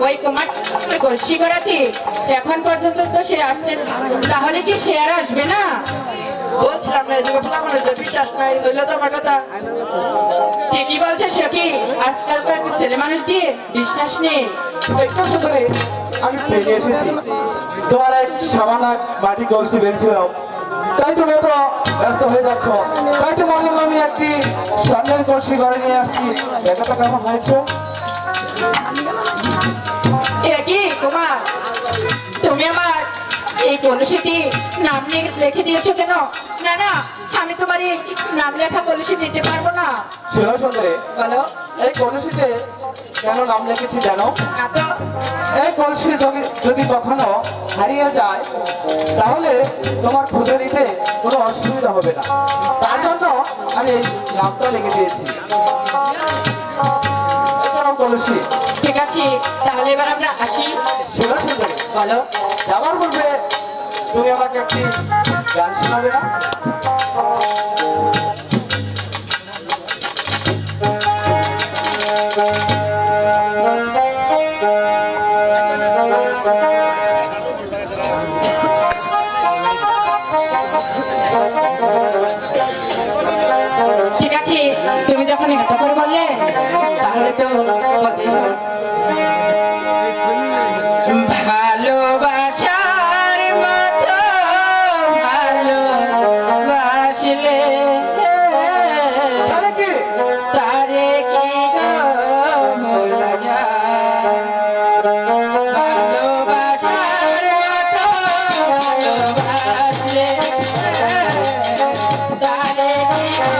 ওই তোমার কলসি করাতে এখন পর্যন্ত তো সে আসছে, তাহলে কি সে আর আসবে না? বলছিলাম না এদিকে বলা মানে যে বিশ্বাস নাই হইলো তো আমার কথা। ঠিকই বলছে সখী, আজকালকার ছেলে মানুষ দিয়ে বিশ্বাস নেই। একটু সুন্দরী আমি ফিরে এসেছি, তোমার এক সামান্য মাটি কলসি বেরিয়েছিলাম, তাই তুমি তো ব্যস্ত হয়ে যাচ্ছ, তাই তোমার জন্য আমি একটি স্বর্ণের কলসি ঘরে নিয়ে আসছি। ব্যাপারটা কেমন হয়েছে? কি তোমার, তুমি আমার এই কলসিটি নাম লিখে দিয়েছো কেন? না না, আমি তোমার এই নাম লেখা কলসি দিতে পারবো না। শোনো সুন্দরী, বলো। এই কলসিতে কেন নাম লিখেছি জানো? না তো। এই কলসি যদি কখনো হারিয়ে যায় তাহলে তোমার খুঁজে নিতে কোনো অসুবিধা হবে না, তার জন্য আমি এই নামটা লিখে দিয়েছি। কলসি ঠিক আছে, তাহলে এবার আমরা আসি। শোনো সুন্দরী, বলো। যাবার বলবে তুমি আমাকে একটি গান শোনাবে না? ঠিক আছে, তুমি যখন এত করে বললে তাহলে তো ভালোবাসার মতো ভালোবাসলে তারে কি গো ভোলা যায়? ভালোবাসার মতো ভালোবাসলে তারে কি গো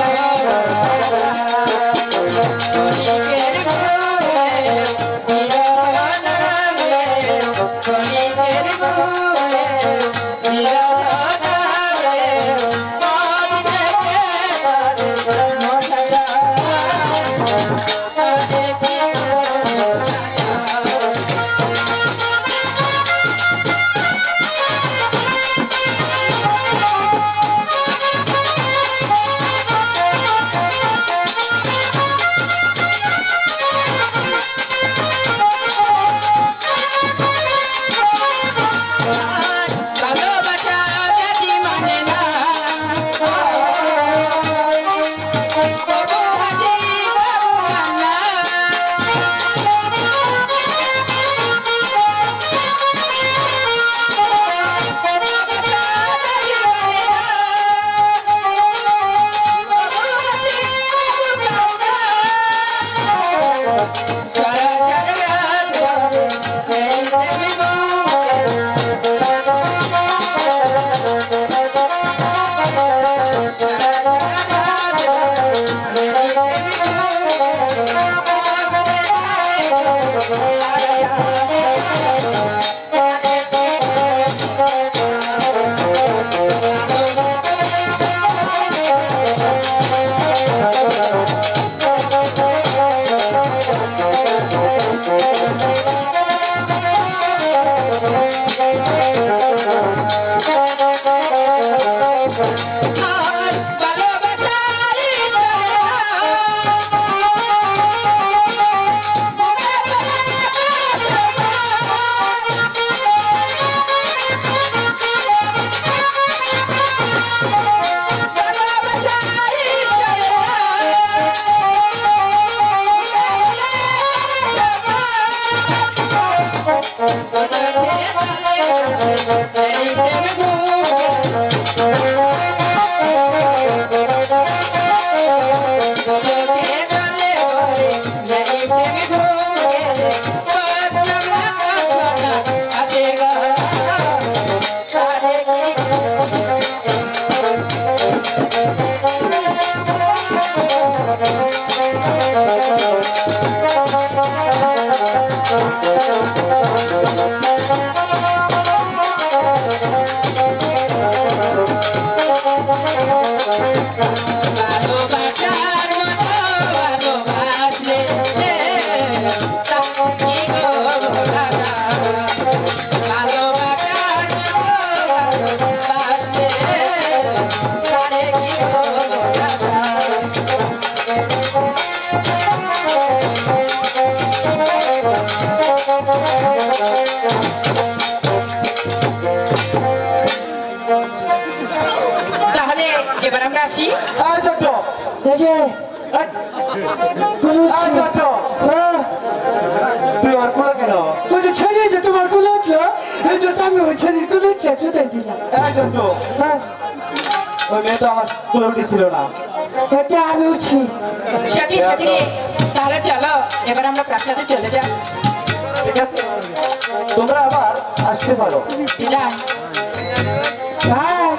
আমরা আসি। এই ছোট্ট এই যে এই, কুলুচ্ছি। এই ছোট্ট হ্যাঁ, তুই আর কোলা কেন? ওই যে ছেড়ে যে তোমার কুলে উঠলো, এই জন্য আমি ওই ছেড়ে কুলে উঠলে চুদাই দিলাম। এই ছোট্ট হ্যাঁ, ওই মেয়ে তো আমার কোলে উঠেছিল না। এটা আমি উঠছি। সখী সখী তাহলে চলো এবার আমরা প্রাসাদে চলে যাই। ঠিক আছে, তোমরা আবার আসতে পারো। বিদায়। ভাই,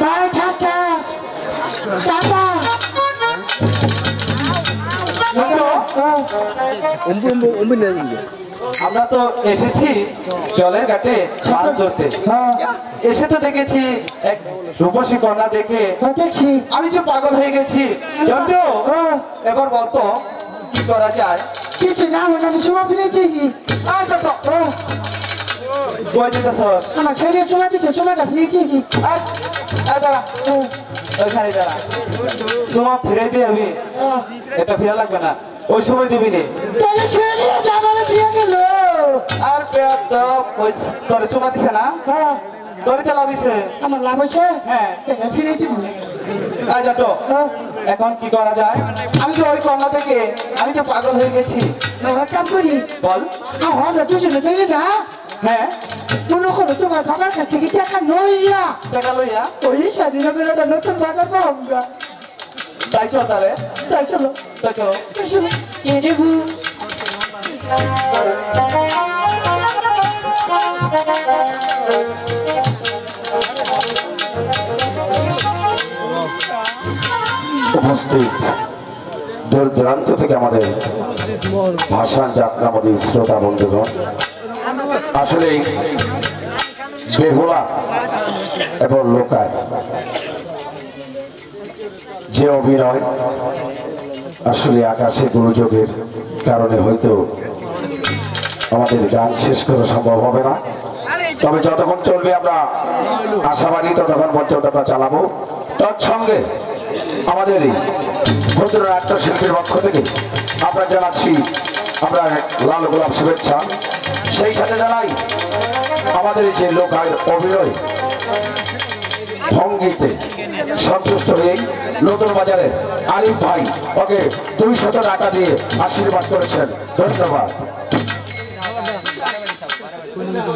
ভাই খাস খাস। টাটা। ছোট্ট, হ্যাঁ, আমরা তো এসেছি জলের ঘাটে মাছ ধরতে। হ্যাঁ, এসে তো দেখেছি এক রূপসী কন্যা দেখে হ্যাঁ, দেখছি। আমি যে পাগল হয়ে গেছি। জন্টু, হ্যাঁ, এবার বলতো কি করা যায়? কিছু না, আমি সময় ফিরে দেখি। আয় ছোট্ট, কই যেতেছ? আমার ছেলে সময় দিচ্ছে, সময়টা ফিরে দেখি। আয়, আয় দাঁড়া, ওইখানে দাঁড়া। সময় ফিরে দিয়ে আমি এটা ফিরে লাগবে না, ওই সময় দিবি নি। তাহলে ছেলে যাবার ফিরে গেল। আর পেয়ার তো ওই তোরে সময় দিছে না, হ্যাঁ, তোরে তো লাভিছে। আমার লাভ হয়েছে। হ্যাঁ, এটা ফিরে দিব। আয় জন্টু, হ্যাঁ, এখন কি করা যায়? আমি তো ওই কন্যা থেকে আমি তো পাগল হয়ে গেছি। এক কাম করি। বল। আমরা দুজনে চলে না, হ্যাঁ, মনে করো তোমার বাবার কাছ থেকে টাকা নইয়া টাকা লইয়া ওই স্বাধীনগরের একটা নতুন বাজার পাবো আমরা। তাই চল তাহলে, তাই চলো, তাই চলো। চলো। এরে ভু। উপস্থিত দূর দূরান্ত থেকে আমাদের ভাষণ যাত্রা আমাদের শ্রোতা বন্ধুগণ, আসলে বেহুলা এবং লোকায় যে অভিনয় আসলে আকাশে দুর্যোগের কারণে হয়তো আমাদের গান শেষ করা সম্ভব হবে না, তবে যতক্ষণ চলবে আমরা আশাবাদী ততক্ষণ পর্যন্ত আমরা চালাবো। তৎসঙ্গে আমাদের এই ক্ষুদ্র নাট্যশিল্পীর পক্ষ থেকে আমরা জানাচ্ছি আমরা লাল গোলাপ শুভেচ্ছা। সেই সাথে জানাই আমাদের এই যে লোকায় অভিনয় ভঙ্গিতে সন্তুষ্ট হয়েই নতুন বাজারের আরিফ ভাই ওকে 200 টাকা দিয়ে আশীর্বাদ করেছেন। ধন্যবাদ। বন্ধু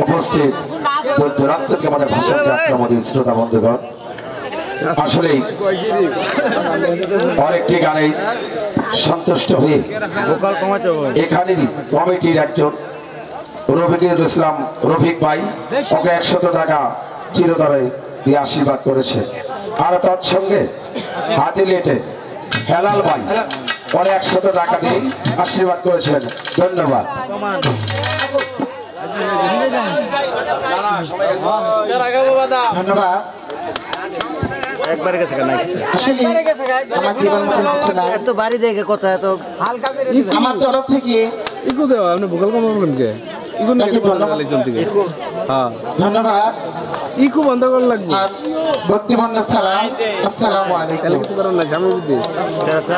উপস্থিত দূরান্ত থেকে আমাদের ভাষণ আমাদের শ্রোতা বন্ধুগণ, আসলেই অনেকটি গানে সন্তুষ্ট হয়ে এখানেরই কমিটির একজন রফিকুল ইসলাম রফিক ভাই ওকে 100 টাকা চিরতরে দিয়ে আশীর্বাদ করেছে। আর তৎসঙ্গে আদিলেটে হেলাল ভাই পরে 100 টাকা দিয়ে আশীর্বাদ করেছেন। ধন্যবাদ। ধন্যবাদ। একবারে গেছে না আসলে আমার জীবন কিছু না, এত বাড়ি দেখে কথা এত হালকা করে আমার তরফ থেকে ইকো দেওয়া আপনি ভোকাল কম করবেন কে ইকো না চলতে হ্যাঁ ধন্যবাদ। ইকো বন্ধ করা লাগবে আর ভক্তিবন্ধ সালাম, আসসালামু আলাইকুম। তাহলে কিছু করার নাই জামা বুদ্ধি আচ্ছা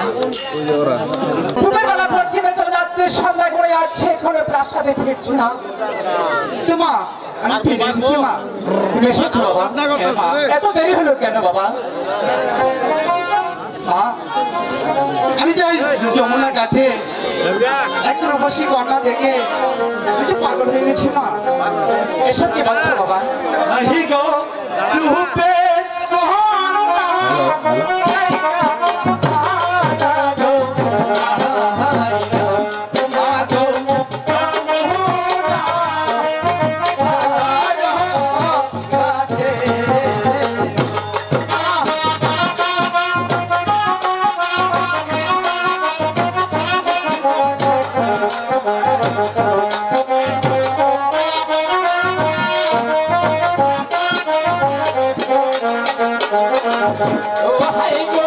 ওই যে ওরা দুপুরবেলা পশ্চিমে চলে যাচ্ছে, সন্ধ্যা করে যাচ্ছে, এখনো প্রাসাদে ফিরছো না। মা আমি ফিরে এসেছি মা। তুমি এসেছো বাবা? এত দেরি হলো কেন বাবা? মা, আমি যাই যমুনা ঘাটে এক রূপসী কন্যা দেখে আমি তো পাগল হয়ে গেছি মা। এসব কি বলছো বাবা? আহি গো রূপে ও হাই গো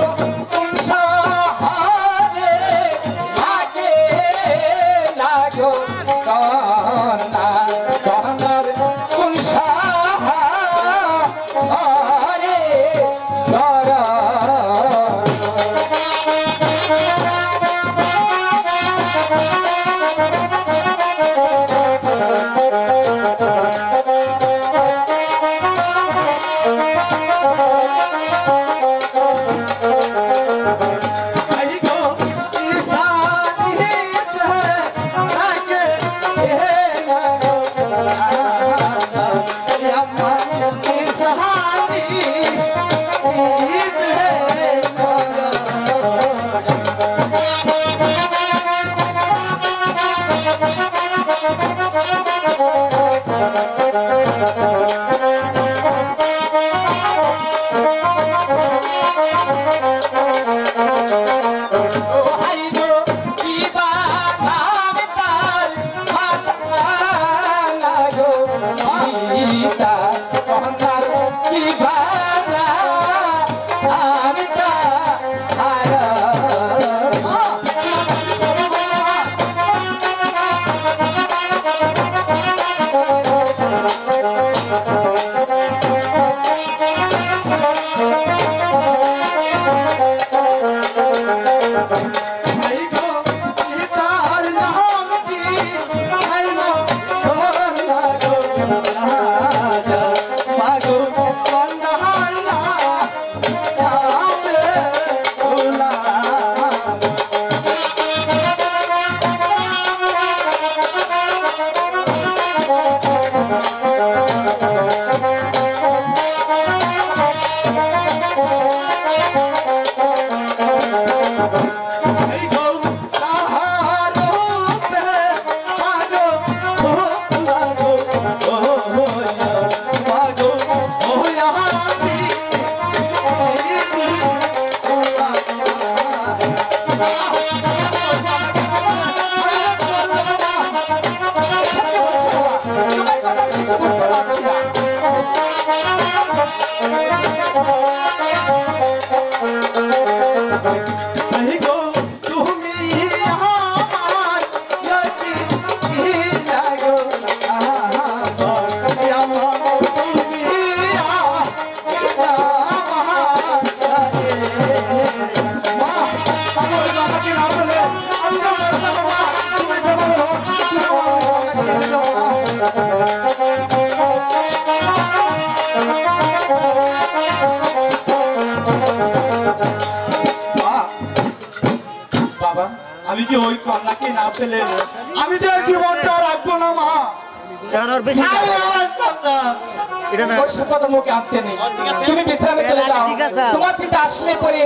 আমি কি ওই কন্যাকে না পেলে আমি যে জীবনটা রাখবো না মা। এখন আর বেশি আমি বাঁচতাম না। এটা না ওর কথা মুখে আনতে নেই, তুমি বিশ্রামে চলে যাও। ঠিক আছে। তোমার পিতা আসলে পরে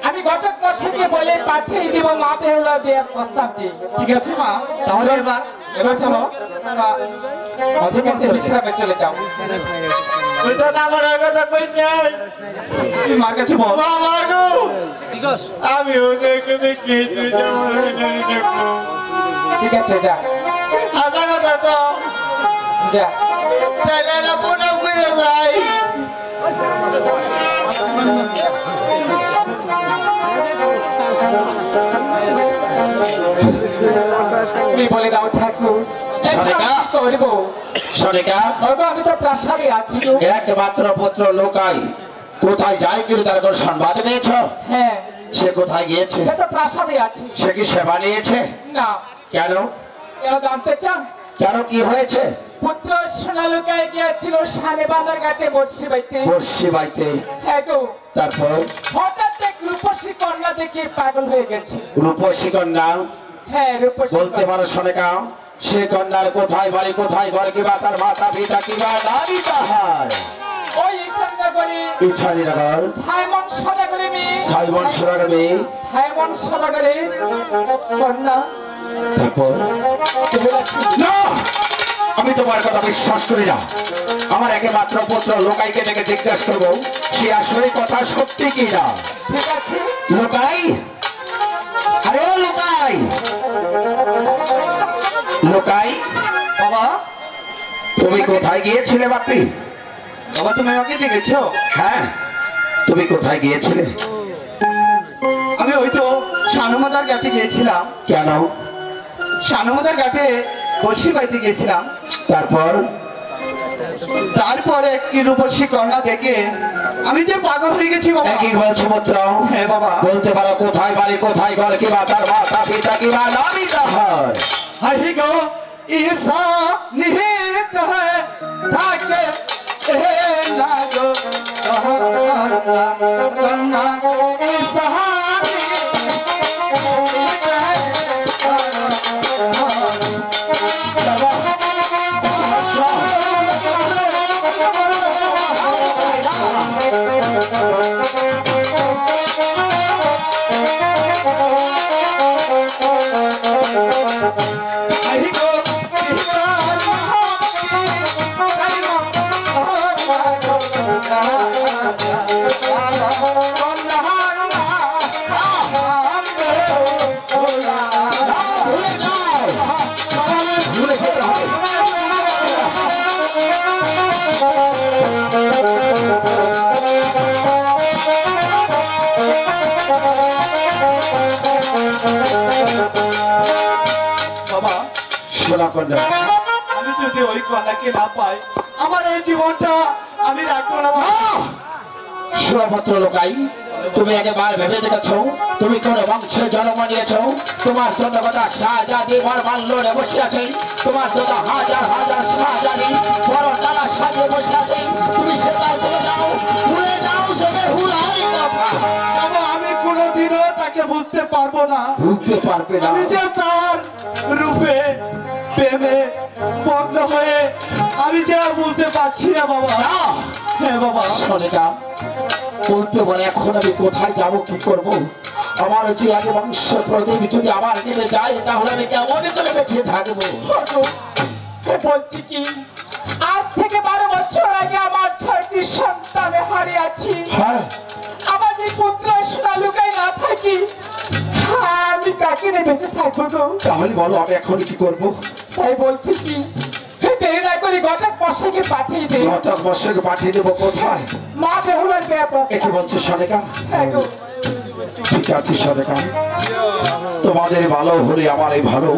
আমি ঘটক মশাইকে বলে পাঠিয়ে দিব মা বেহুলা বিয়ের প্রস্তাব দিয়ে। ঠিক আছে মা, তাহলে এবার চলো। ঠিক আছে, বিশ্রামে চলে যাও। আমার কথা কই নাই, তুই মার কাছে বল। আমি ওদেরকে দেখি ঠিক আছে, যা আশা কথা তো যা। তাহলে না পুনঃ ফিরে যাই। তুমি বলে দাও ঠাকুর, সরেকা। কি করবো? সরেকা, বাবা, আমি তো প্রাসাদে আছি গো। একমাত্র পুত্র লোকাই কোথায় যায় কি তার কোনো সংবাদ পেয়েছ? হ্যাঁ, সে কোথায় গিয়েছে? সে তো প্রাসাদে আছি। সে কি সেবা নিয়েছে? না, কেন? কেন জানতে চান? কেন, কি হয়েছে? পুত্র সোনালুকায় গিয়েছিল সানে বাঁধার ঘাটে বর্ষি বাইতে। বর্ষি বাইতে। হ্যাঁ গো, তারপর হঠাৎ এক রূপসী কন্যা দেখে পাগল হয়ে গেছে। রূপসী কন্যা? হ্যাঁ, রূপসী বলতে কন্যা। পারো সনেকা, সে কন্যার কোথায় বাড়ি, কোথায় ঘর, কিবা তার মাতা পিতা, কিবা নারী তাহার? ওই ইসামনগরে ইছানীনগর সাইমন সদাগরে মেয়ে। সাইমন সদাগরে। সাইমন সদাগরে কন্যা। তারপর? তুমি রাশি। না, আমি তোমার কথা বিশ্বাস করি না। আমার একমাত্র পুত্র লোকাইকে ডেকে জিজ্ঞাসা করবো সে আসলে কথা সত্যি কি না। ঠিক আছে, লোকাই, আরে ও লোকাই, লোকাই বাবা, তুমি কোথায় গিয়েছিলে বাপি? বাবা তুমি আমাকে দেখেছো? হ্যাঁ, তুমি কোথায় গিয়েছিলে? আমি ওই তো শানুমাদার ঘাটে গিয়েছিলাম। কেন? শানুমাদার ঘাটে বর্ষি বাইতে গিয়েছিলাম। তারপর? তারপরে একটি রূপসী কন্যা দেখে আমি যে পাগল হয়ে গেছি বাবা। একই বলছো পুত্র? হ্যাঁ বাবা। বলতে পারো কোথায় বাড়ি, কোথায় ঘর, কিবা তার মাতা পিতা, কিবা নারী তাহার? হাই গো ঈশা নিহিত হ্যায় থাকে এ লাগো কন্যা ঈশা বাবা, সোনা কন্যা, আমি যদি ওই কন্যাকে না পাই আমার এই জীবনটা আমি রাখবো না বাবা। সোনা পুত্র লোকাই, তুমি একবার ভেবে দেখেছো তুমি কোন বংশে জন্ম নিয়েছো? তোমার জন্য কথা শাহজাদি মাল্যরে বসে আছে, তোমার জন্য হাজার হাজার শাহজাদি বড় ডালা সাজিয়ে বসে আছে। তুমি সেটাই চলে যাও, ভুলে যাও সেটা হুলারি কথা। বাবা, আমি কোনোদিনও তাকে ভুলতে পারবো না। ভুলতে পারবে না? আমি যে তার রূপে প্রেমে মগ্ন হয়ে আমি যে বলতে পারছি না বাবা। না। হ্যাঁ বাবা। সোনিকা বলতে পারে এখন আমি কোথায় যাব, কি করব? আমার যে আগে বংশ প্রদীপ যদি আমার নেমে যায় তাহলে আমি কেমন করে বেঁচে থাকবো? বলছি কি, আজ থেকে 12 বছর আগে আমার 6টি সন্তান হারিয়েছি। হ্যাঁ, আমার যে পুত্র সোনা লুকাই না থাকি, আমি কাকে নিয়ে বেঁচে থাকবো গো? তাহলে বলো আমি এখন কি করব? তাই বলছি কি, দেরি না করে ঘটক মশাইকে পাঠিয়ে দে। ঘটক মশাইকে পাঠিয়ে দেবো কোথায়? মা বেহুলার ব্যাপার। কি বলছে সোনিকা? ঠিক আছে সোনিকা, তোমাদের ভালো হলে আমারই ভালো।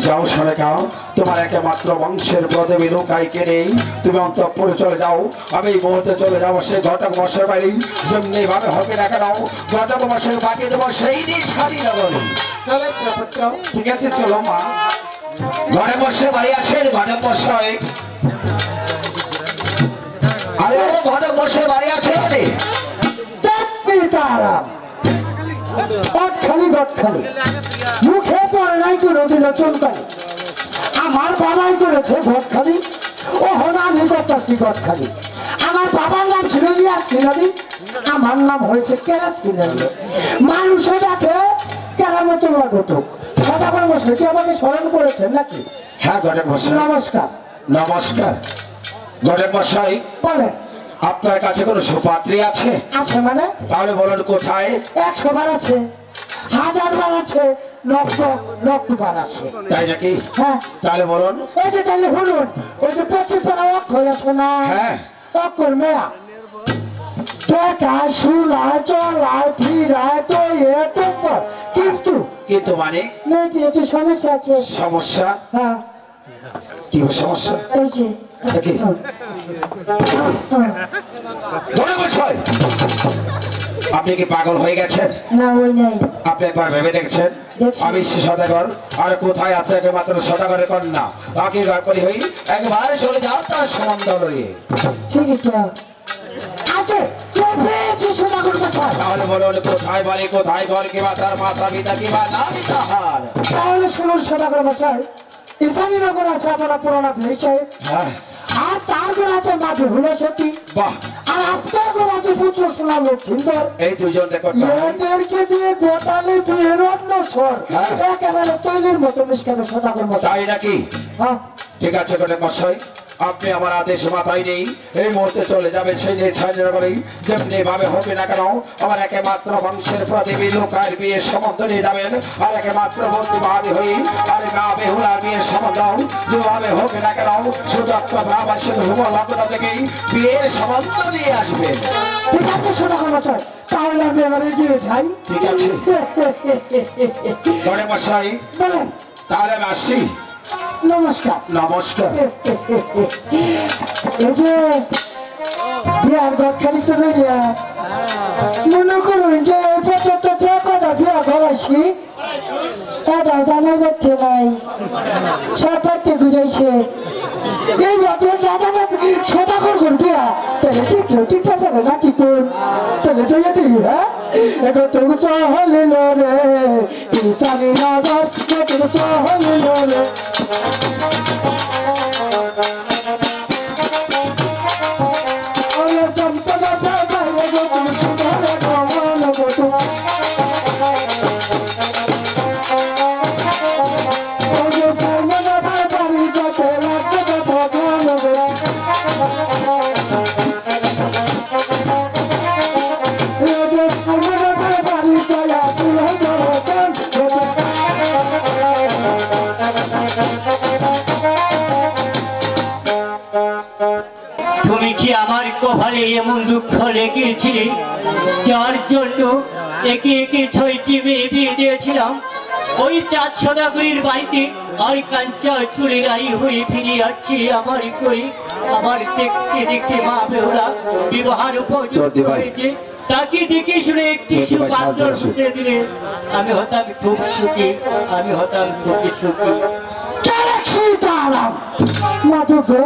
যাও সোনিকা, তোমার একমাত্র বংশের প্রদীপ লোকাইকে নেই, তুমি অন্তঃপুরে চলে যাও। আমি এই মুহূর্তে চলে যাবো সেই ঘটক মশাই বাড়ি। যেমনি ভাবে হবে না কেন ঘটক মশাই পাঠিয়ে দেবো, সেই দিন ছাড়ি না বলি। চলে পুত্র। ঠিক আছে চলো মা। ঘরে বসে বাড়ি আছেন ঘটক মশাই? আরে ঘটক মশাই বাড়ি আছে? মুখে পড়ে নাই কোনোদিনও চলকানি। আমার বাবাই করেছে ঘটখালি, ও হন আমি করতেছি ঘটখালি। আমার বাবার নাম ছিল সিনারি, আমার নাম হয়েছে কেরাসিনারি। মানুষে ডাকে কেরামতুল্লাহ ঘটক। সদাগর মশাই কি আমাকে স্মরণ করেছেন নাকি? হ্যাঁ ঘটক মশাই নমস্কার। নমস্কার। ঘটক মশাই বলেন। আপনার কাছে কোনো সুপাত্রী আছে? আছে মানে? তাহলে বলুন কোথায়? 100 বার আছে, 1000 বার আছে, লক্ষ বার আছে। তাই নাকি? হ্যাঁ। তাহলে বলুন। এই যে তাহলে বলুন, ওই যে 25 পারা অক্ষর আছে না? হ্যাঁ। অক্ষর মেয়া দেখায়, শুনায়, চলায়, ফিরায়, টয়ে, টোপর। কিন্তু কিন্তু মানে মেয়েটির একটু সমস্যা আছে। সমস্যা? হ্যাঁ, কি সমস্যা? এই যে দেখি ঘটক মশাই, আপনি কি পাগল হয়ে গেছেন? না, ওই নাই। আপনি একবার ভেবে দেখছেন দেখছি। আমি সে সদাগর আর কোথায় আছে একমাত্র সদাগরের কন্যা? আগে গাড়ি হই একবার চলে যাও তার সম্বন্ধ লইয়ে। ঠিকই তো আছে। সদাগর কোথায়? তাহলে বলুন কোথায় বাড়ি, কোথায় ঘর, কিবা তার মাথা পিতা কিবা নামি তাহার? তাহলে শুনুন সদাগর মশাই, ইসানীনগর আছে আপনার পুরানা ভাই সাহেব, হ্যাঁ। আর তার ঘর আছে মা বেহুলা সতী, বাহ, আর আপনার ঘর আছে পুত্র সোনা লক্ষ্মীন্দর। এই দুজন দেখো এদেরকে দিয়ে গোটালে বেরোন্ন ছড় হ্যাঁ। একেবারে তৈরির মতো মিশকাবে সদাগর মশাই। তাই নাকি? হ্যাঁ, ঠিক আছে ঘটক মশাই, আপনি আমার আদেশ মাথায় নেই, এই মুহূর্তে চলে যাবে সেই ছাইনগরেই। যেমনি ভাবে হবে না কেন আমার একমাত্র বংশের প্রদীপী লোকার বিয়ের সম্বন্ধ নিয়ে যাবেন। আর একমাত্র বন্ধুবাদী হই আর মা বেহুলার বিয়ের সম্বন্ধ যেভাবে হবে না কেন সুদত্ত ব্রাহ্মণ হুম লগ্ন থেকেই বিয়ের সম্বন্ধ নিয়ে আসবেন। ঠিক আছে সদাগর মশাই, তাহলে আমি এবার এগিয়ে যাই। ঠিক আছে ঘটক মশাই, বলেন। তাহলে আমি আসছি। নমস্কার। নমস্কার। এই যে বিয়ার ঘরখালি তো রইয়া, মনে করুন যে এই পর্যন্ত যে কটা বিয়া ঘরাইছি এটা জানাই করতে নাই, সরকারতে বুঝাইছে। এই বছর রাজাকে সদাগর ঘর বিয়া, তাহলে ঠিক পারে না কি কোন, তাহলে যাইয়া দিই। হ্যাঁ, এখন তো চহলিল রে চালি নগর, চহলিল রে। তুমি কি আমার কপালে এমন দুঃখ লেগেছিলে যার জন্য একে একে 6টি মেয়ে বিয়ে দিয়েছিলাম ওই 4 সদাগরীর বাড়িতে? আর কাঞ্চা চুলে রাই হয়ে ফিরে আসছি আমার করে। আমার দেখতে দেখতে মা বেহুলা বিবাহের উপযুক্ত হয়েছে। তাকে দেখে শুনে একটি সুপাত্র ফুটে দিলে আমি হতাম খুব সুখী, আমি হতাম খুবই সুখী। সীতারাম মাধু গো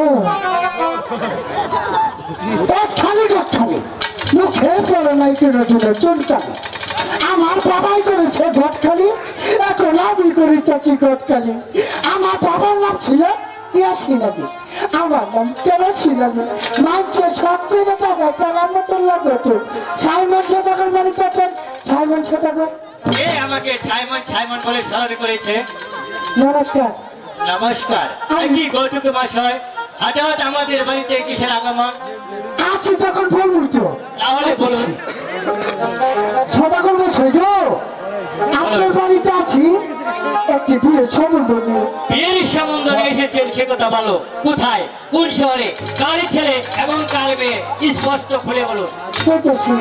খালি গটখালি মুখে পড়ে নাই কেন দিলে চুনকালি আমার বাবাই করেছে গটখালি এখন আমি করিতেছি গটখালি আমার বাবার নাম ছিল ইয়াসিনাবি আমার নাম কেরাসিনাবি মানুষের সব করে টাকা কেনার মতন লাগতো সাইমন সদাগর বাড়িতে আছেন সাইমন সদাগর এ আমাকে সাইমন সাইমন বলে স্মরণ করেছে। নমস্কার নমস্কার। কি গৌটুকু মশাই হঠাৎ আমাদের বাড়িতে কিসের আগমন? আছি তখন বলবো তো তাহলে বলুন। সদাগর মশাই গো আপনার বাড়িতে আছি একটি বিয়ের সম্বন্ধ নিয়ে। বিয়ের সম্বন্ধ নিয়ে এসেছেন সে কথা বলো। কোথায়, কোন শহরে, কার ছেলে এবং কার মেয়ে স্পষ্ট খুলে বলুন। বলতেছি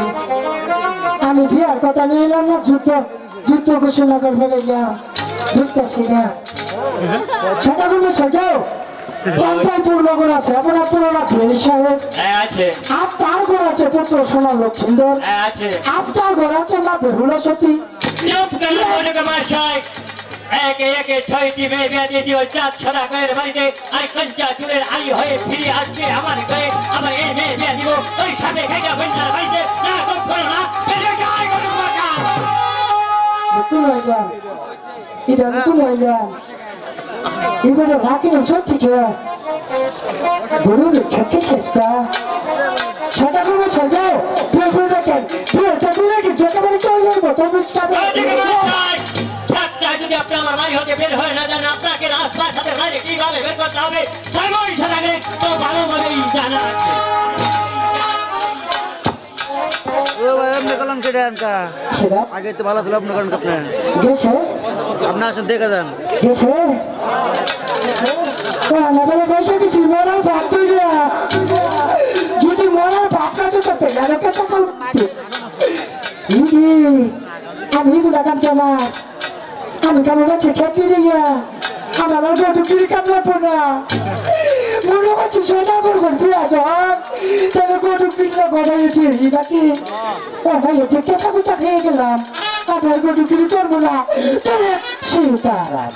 আমি বিয়ার কথা নিয়ে এলাম না যুদ্ধ যুদ্ধ ঘোষণা করে ফেলাম বুঝতেছি না। সদাগর মশাই গো চম্পাইপুর নগর আছে আপনার পুরোনো ভেল সাহেব আছে, আর তার ঘর আছে পুত্র সোনা লক্ষিন্দর, আছে, আপনার ঘর আছে মা বেহুলা সতী। চুপ করে গৌটুকু মশাই। একে একে 6টি মেয়ে বিয়ে দিয়েছি ওই 4 সদাগরের বাড়িতে। আর কঞ্চা চুলের আলী হয়ে ফিরে আসছে আমার ঘরে। আমার এই মেয়ে বিয়ে দিব ওই সামনে ঘেটা বন্যার বাড়িতে। না খুব করো না, বেরিয়ে যায় গৌটুকু মশাই। নতুন হইলাম এটা নতুন হইলাম এবারে রাখি অঞ্চল থেকে গরুর খেতে শেষটা ছটা করে সাজাও বিয়ে দেখেন বিয়েটা দিলে কি একেবারে চলে যাবো তো বুঝতে যদি আপনি আমার বাড়ি হতে বের হয়ে না যান, আপনাকে রাস্তার সাথে বাইরে কিভাবে বের করতে হবে সাইমন সাদাগে তো ভালো ভাবেই জানা আছে। ও ভাই আপনি কলম কেটে আনকা আগে তো ভালো ছিল আপনি কলম আপনি গেছে আপনি আসেন দেখে যান গেছে আমাদের বসে দিচ্ছি মরার ভাত তৈরিয়া যদি মরার ভাতটা তো করতে গেল কেসা করতে আমি এগুলা কাম আমার আমি কেমন আছে খেতে দিয়া আমার গটুকির কাম লাগবো না মনে হচ্ছে সোজা করবো বিয়া যখন তাহলে গটুকির গড়াইতে নাকি গড়াইতে কেসা কুটা খেয়ে গেলাম আমার গটুকির করবো না তবে সীতারাম